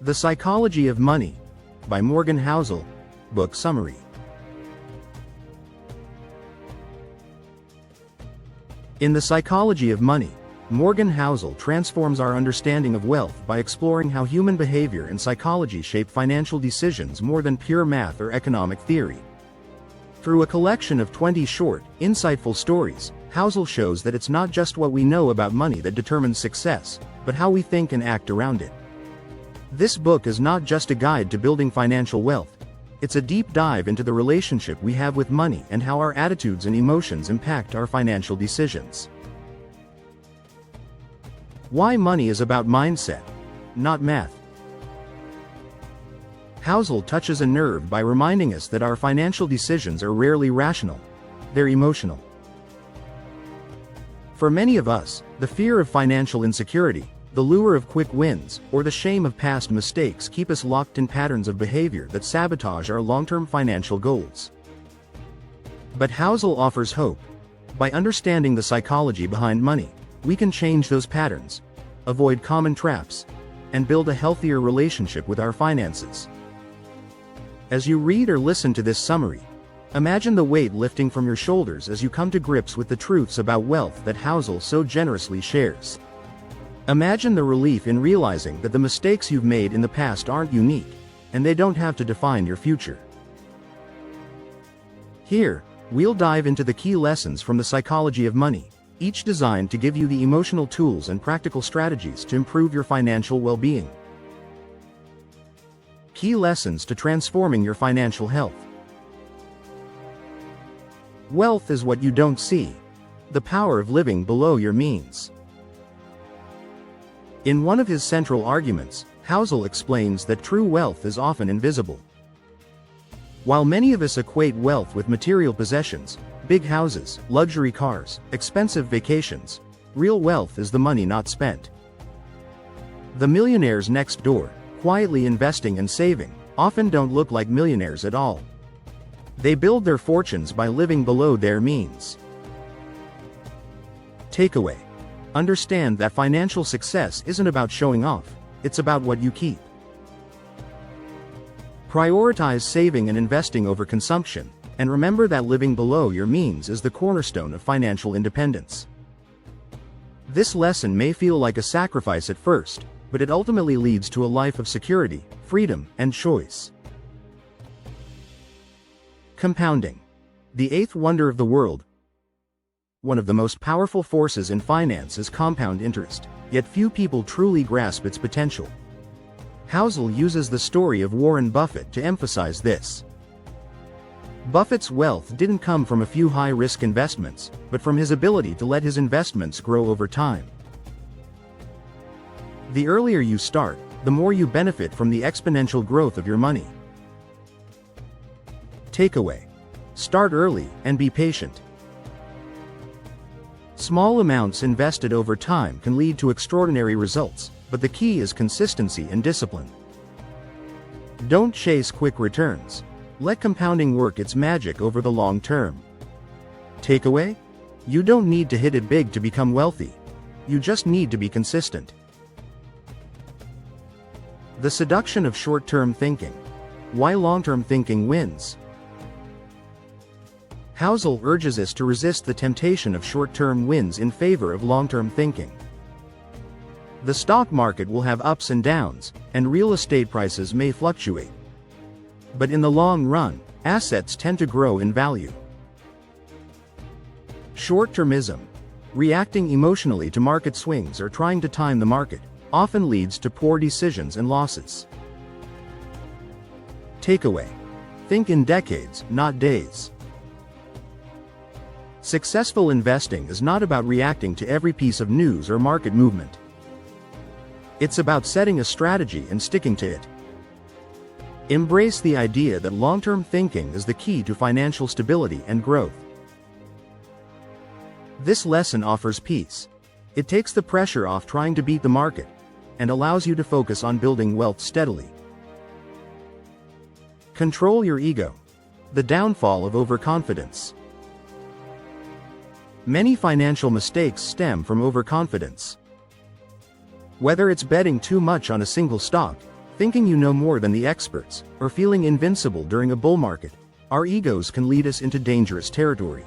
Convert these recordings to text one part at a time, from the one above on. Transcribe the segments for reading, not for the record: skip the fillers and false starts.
The Psychology of Money, by Morgan Housel. Book summary. In The Psychology of Money, Morgan Housel transforms our understanding of wealth by exploring how human behavior and psychology shape financial decisions more than pure math or economic theory. Through a collection of 20 short, insightful stories, Housel shows that it's not just what we know about money that determines success, but how we think and act around it. This book is not just a guide to building financial wealth, it's a deep dive into the relationship we have with money and how our attitudes and emotions impact our financial decisions. Why money is about mindset, not math. Housel touches a nerve by reminding us that our financial decisions are rarely rational, they're emotional. For many of us, the fear of financial insecurity, the lure of quick wins, or the shame of past mistakes keep us locked in patterns of behavior that sabotage our long-term financial goals. But Housel offers hope. By understanding the psychology behind money, we can change those patterns, avoid common traps, and build a healthier relationship with our finances. As you read or listen to this summary, imagine the weight lifting from your shoulders as you come to grips with the truths about wealth that Housel so generously shares. Imagine the relief in realizing that the mistakes you've made in the past aren't unique, and they don't have to define your future. Here, we'll dive into the key lessons from the psychology of money, each designed to give you the emotional tools and practical strategies to improve your financial well-being. Key lessons to transforming your financial health. Wealth is what you don't see. The power of living below your means. In one of his central arguments, Housel explains that true wealth is often invisible. While many of us equate wealth with material possessions, big houses, luxury cars, expensive vacations, real wealth is the money not spent. The millionaires next door, quietly investing and saving, often don't look like millionaires at all. They build their fortunes by living below their means. Takeaway. Understand that financial success isn't about showing off, it's about what you keep. Prioritize saving and investing over consumption, and remember that living below your means is the cornerstone of financial independence. This lesson may feel like a sacrifice at first, but it ultimately leads to a life of security, freedom, and choice. Compounding. The eighth wonder of the world. One of the most powerful forces in finance is compound interest, yet few people truly grasp its potential. Housel uses the story of Warren Buffett to emphasize this. Buffett's wealth didn't come from a few high-risk investments, but from his ability to let his investments grow over time. The earlier you start, the more you benefit from the exponential growth of your money. Takeaway. Start early and be patient. Small amounts invested over time can lead to extraordinary results, but the key is consistency and discipline. Don't chase quick returns. Let compounding work its magic over the long term. Takeaway? You don't need to hit it big to become wealthy. You just need to be consistent. The seduction of short-term thinking. Why long-term thinking wins. Housel urges us to resist the temptation of short-term wins in favor of long-term thinking. The stock market will have ups and downs, and real estate prices may fluctuate. But in the long run, assets tend to grow in value. Short-termism, reacting emotionally to market swings or trying to time the market, often leads to poor decisions and losses. Takeaway. Think in decades, not days. Successful investing is not about reacting to every piece of news or market movement. It's about setting a strategy and sticking to it. Embrace the idea that long-term thinking is the key to financial stability and growth. This lesson offers peace. It takes the pressure off trying to beat the market, and allows you to focus on building wealth steadily. Control your ego. The downfall of overconfidence. Many financial mistakes stem from overconfidence. Whether it's betting too much on a single stock, Thinking you know more than the experts, or feeling invincible during a bull market, our egos can lead us into dangerous territory.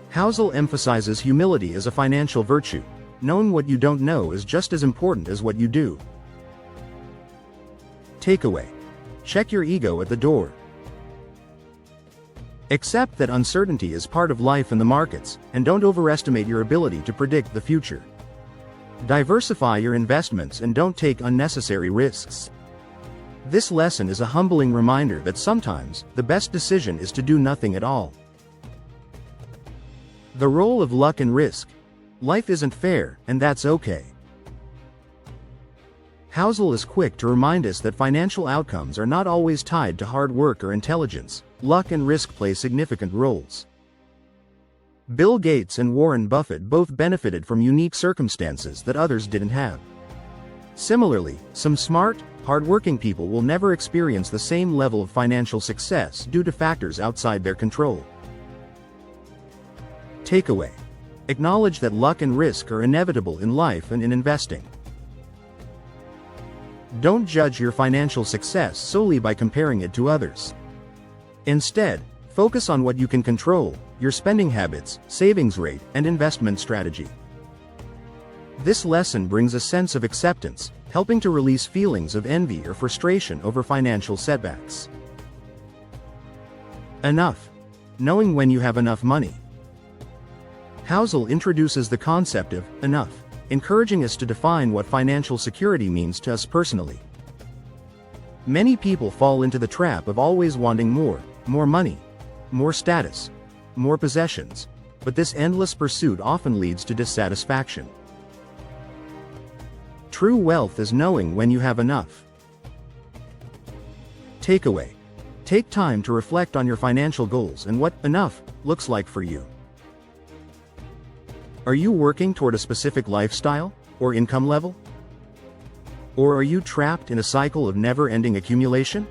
Housel emphasizes humility as a financial virtue. Knowing what you don't know is just as important as what you do. Takeaway: check your ego at the door. Accept that uncertainty is part of life in the markets, and don't overestimate your ability to predict the future. Diversify your investments and don't take unnecessary risks. This lesson is a humbling reminder that sometimes, the best decision is to do nothing at all. The role of luck and risk. Life isn't fair, and that's okay. Housel is quick to remind us that financial outcomes are not always tied to hard work or intelligence. Luck and risk play significant roles. Bill Gates and Warren Buffett both benefited from unique circumstances that others didn't have. Similarly, some smart, hardworking people will never experience the same level of financial success due to factors outside their control. Takeaway: acknowledge that luck and risk are inevitable in life and in investing. Don't judge your financial success solely by comparing it to others. Instead, focus on what you can control: your spending habits, savings rate, and investment strategy. This lesson brings a sense of acceptance, helping to release feelings of envy or frustration over financial setbacks. Enough. Knowing when you have enough money. Housel introduces the concept of enough, encouraging us to define what financial security means to us personally. Many people fall into the trap of always wanting more money, more status, more possessions, but this endless pursuit often leads to dissatisfaction. True wealth is knowing when you have enough. Takeaway: take time to reflect on your financial goals and what enough looks like for you. Are you working toward a specific lifestyle or income level? Or are you trapped in a cycle of never-ending accumulation?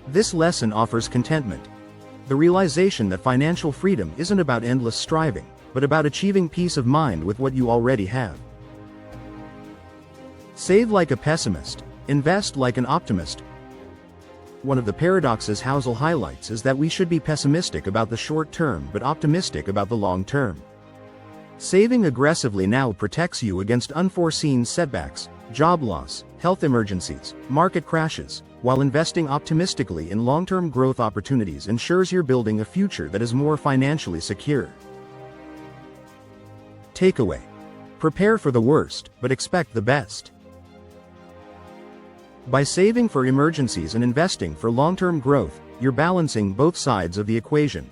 This lesson offers contentment. The realization that financial freedom isn't about endless striving, but about achieving peace of mind with what you already have. Save like a pessimist, invest like an optimist. One of the paradoxes Housel highlights is that we should be pessimistic about the short term but optimistic about the long term. Saving aggressively now protects you against unforeseen setbacks, job loss, health emergencies, market crashes, while investing optimistically in long-term growth opportunities ensures you're building a future that is more financially secure. Takeaway: prepare for the worst, but expect the best. By saving for emergencies and investing for long-term growth, you're balancing both sides of the equation.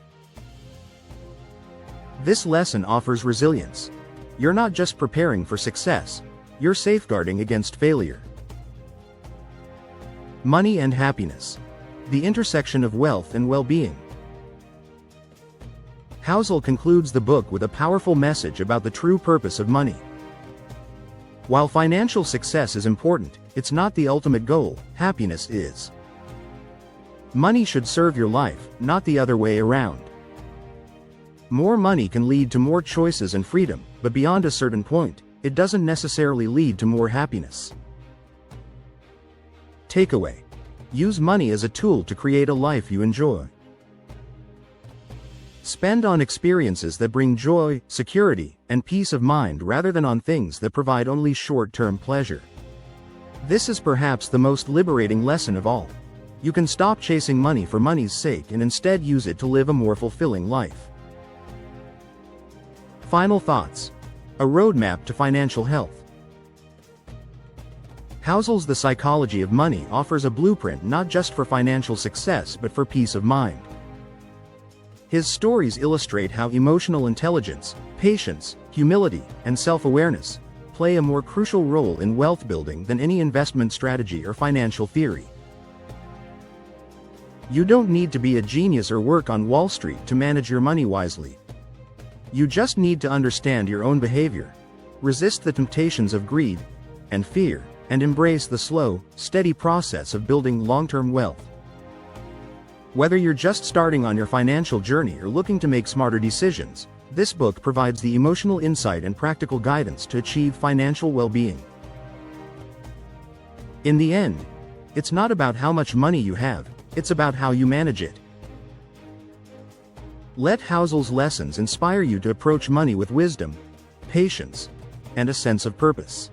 This lesson offers resilience. You're not just preparing for success, you're safeguarding against failure. Money and happiness. The intersection of wealth and well-being. Housel concludes the book with a powerful message about the true purpose of money. While financial success is important, it's not the ultimate goal. Happiness is. Money should serve your life, not the other way around. More money can lead to more choices and freedom, but beyond a certain point, it doesn't necessarily lead to more happiness. Takeaway: use money as a tool to create a life you enjoy. Spend on experiences that bring joy, security, and peace of mind rather than on things that provide only short-term pleasure. This is perhaps the most liberating lesson of all. You can stop chasing money for money's sake and instead use it to live a more fulfilling life. Final thoughts. A roadmap to financial health. Housel's The Psychology of Money offers a blueprint not just for financial success but for peace of mind. His stories illustrate how emotional intelligence, patience, humility, and self-awareness play a more crucial role in wealth building than any investment strategy or financial theory. You don't need to be a genius or work on Wall Street to manage your money wisely. You just need to understand your own behavior, resist the temptations of greed and fear, and embrace the slow, steady process of building long-term wealth. Whether you're just starting on your financial journey or looking to make smarter decisions, this book provides the emotional insight and practical guidance to achieve financial well-being. In the end, it's not about how much money you have, it's about how you manage it. Let Housel's lessons inspire you to approach money with wisdom, patience, and a sense of purpose.